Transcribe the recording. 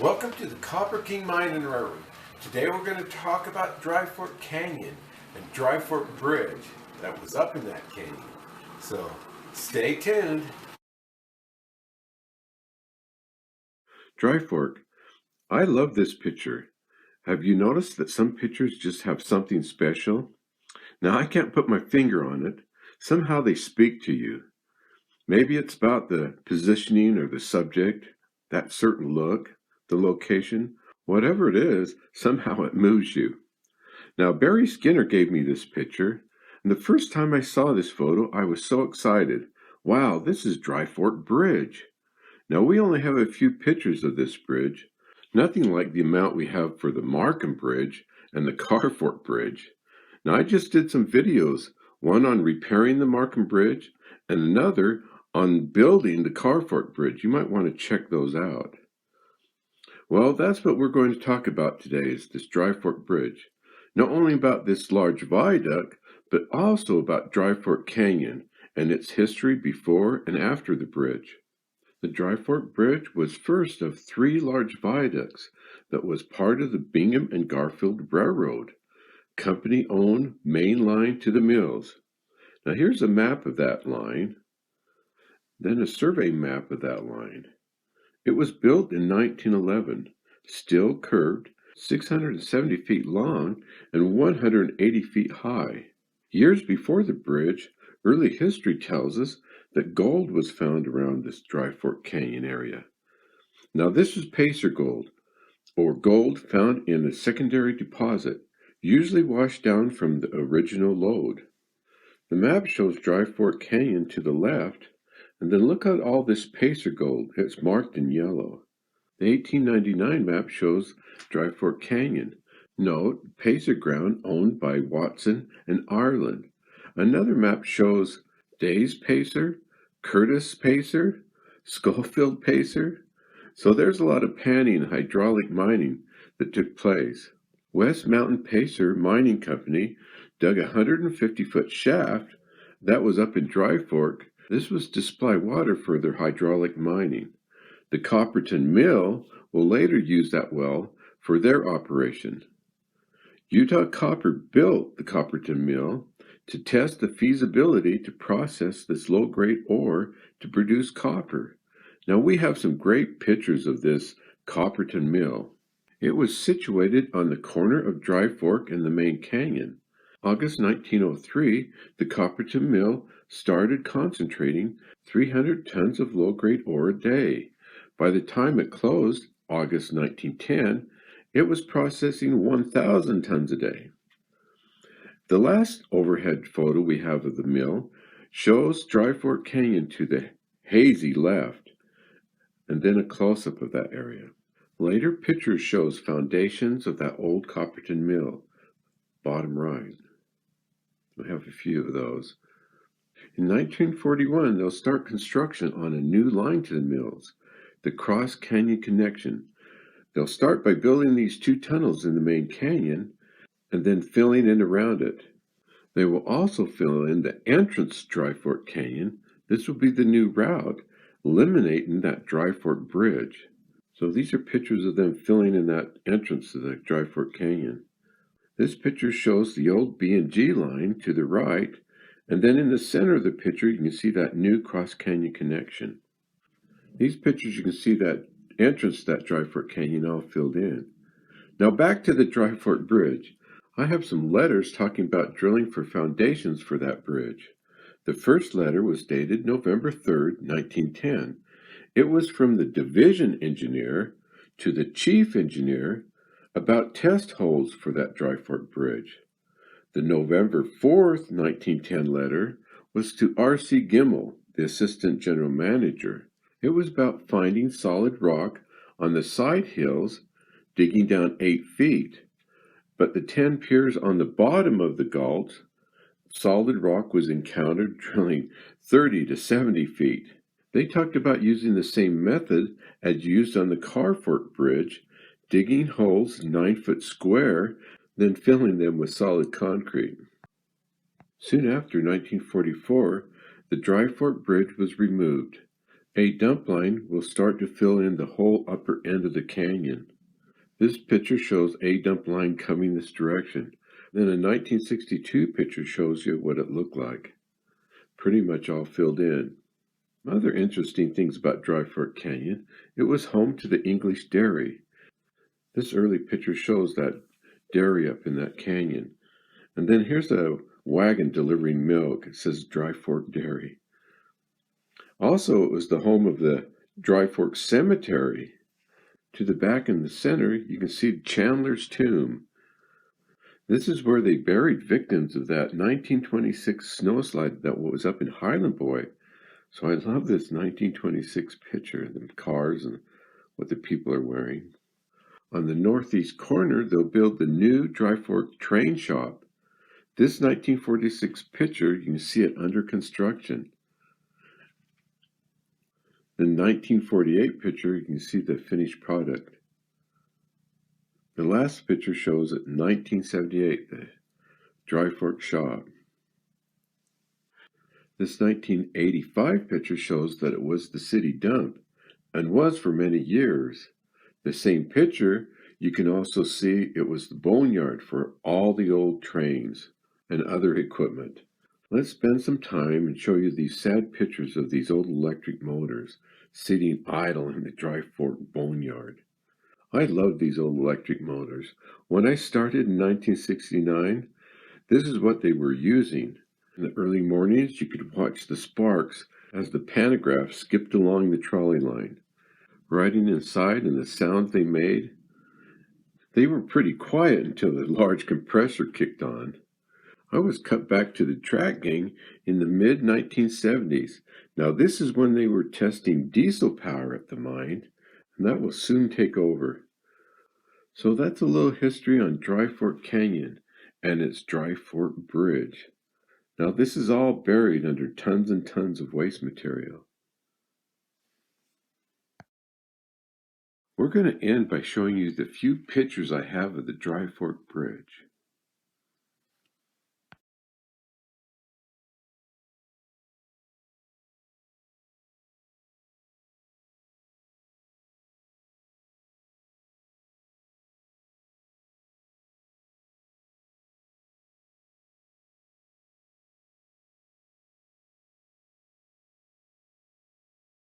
Welcome to the Copper King Mine and Railroad. Today we're going to talk about Dry Fork Canyon and Dry Fork Bridge that was up in that canyon. So stay tuned. Dry Fork. I love this picture. Have you noticed that some pictures just have something special? Now, I can't put my finger on it. Somehow they speak to you. Maybe it's about the positioning or the subject, that certain look, the location. Whatever it is, somehow it moves you. Now, Barry Skinner gave me this picture, and the first time I saw this photo, I was so excited. Wow, this is Dry Fork Bridge. Now, we only have a few pictures of this bridge, nothing like the amount we have for the Markham Bridge and the Carfork Bridge. Now, I just did some videos, one on repairing the Markham Bridge and another on building the Carfork Bridge. You might want to check those out. Well, that's what we're going to talk about today, is this Dry Fork Bridge. Not only about this large viaduct, but also about Dry Fork Canyon and its history before and after the bridge. The Dry Fork Bridge was first of three large viaducts that was part of the Bingham and Garfield Railroad, company-owned main line to the mills. Now here's a map of that line, then a survey map of that line. It was built in 1911, still curved, 670 feet long and 180 feet high. Years before the bridge, early history tells us that gold was found around this Dry Fork Canyon area. Now this is placer gold, or gold found in a secondary deposit, usually washed down from the original lode. The map shows Dry Fork Canyon to the left, and then look at all this placer gold. It's marked in yellow. The 1899 map shows Dry Fork Canyon. Note, placer ground owned by Watson and Ireland. Another map shows Days Placer, Curtis Placer, Schofield Placer. So there's a lot of panning and hydraulic mining that took place. West Mountain Placer Mining Company dug a 150-foot shaft that was up in Dry Fork. This was to supply water for their hydraulic mining. The Copperton Mill will later use that well for their operation. Utah Copper built the Copperton Mill to test the feasibility to process this low-grade ore to produce copper. Now we have some great pictures of this Copperton Mill. It was situated on the corner of Dry Fork and the main canyon. August 1903, the Copperton Mill started concentrating 300 tons of low-grade ore a day. By the time it closed, August 1910, it was processing 1,000 tons a day. The last overhead photo we have of the mill shows Dry Fork Canyon to the hazy left, and then a close-up of that area. Later pictures shows foundations of that old Copperton Mill, bottom right. We have a few of those. In 1941, they'll start construction on a new line to the mills, the Cross Canyon Connection. They'll start by building these two tunnels in the main canyon and then filling in around it. They will also fill in the entrance to Dry Fork Canyon. This will be the new route, eliminating that Dry Fork Bridge. So these are pictures of them filling in that entrance to the Dry Fork Canyon. This picture shows the old B&G line to the right, and then in the center of the picture you can see that new Cross Canyon connection. These pictures you can see that entrance to that Dry Fork Canyon all filled in. Now back to the Dry Fork Bridge. I have some letters talking about drilling for foundations for that bridge. The first letter was dated November 3rd, 1910. It was from the division engineer to the chief engineer about test holes for that Dry Fork Bridge. The November 4th, 1910 letter was to R.C. Gimmel, the assistant general manager. It was about finding solid rock on the side hills, digging down 8 feet. But the 10 piers on the bottom of the gulch, solid rock was encountered drilling 30 to 70 feet. They talked about using the same method as used on the Carfork Bridge, digging holes 9 foot square, then filling them with solid concrete. Soon after 1944, the Dry Fork Bridge was removed. A dump line will start to fill in the whole upper end of the canyon. This picture shows a dump line coming this direction. Then a 1962 picture shows you what it looked like. Pretty much all filled in. Other interesting things about Dry Fork Canyon, it was home to the English dairy. This early picture shows that dairy up in that canyon. And then here's a wagon delivering milk. It says Dry Fork Dairy. Also, it was the home of the Dry Fork Cemetery. To the back in the center, you can see Chandler's tomb. This is where they buried victims of that 1926 snowslide that was up in Highland Boy. So I love this 1926 picture, the cars and what the people are wearing. On the northeast corner, they'll build the new Dry Fork train shop. This 1946 picture, you can see it under construction. The 1948 picture, you can see the finished product. The last picture shows it in 1978, the Dry Fork shop. This 1985 picture shows that it was the city dump, and was for many years. The same picture, you can also see it was the boneyard for all the old trains and other equipment. Let's spend some time and show you these sad pictures of these old electric motors sitting idle in the Dry Fork boneyard. I love these old electric motors. When I started in 1969, this is what they were using. In the early mornings, you could watch the sparks as the pantograph skipped along the trolley line. Riding inside and the sounds they made, they were pretty quiet until the large compressor kicked on. I was cut back to the track gang in the mid-1970s. Now this is when they were testing diesel power at the mine, and that will soon take over. So that's a little history on Dry Fork Canyon and its Dry Fork Bridge. Now this is all buried under tons and tons of waste material. We're going to end by showing you the few pictures I have of the Dry Fork Bridge.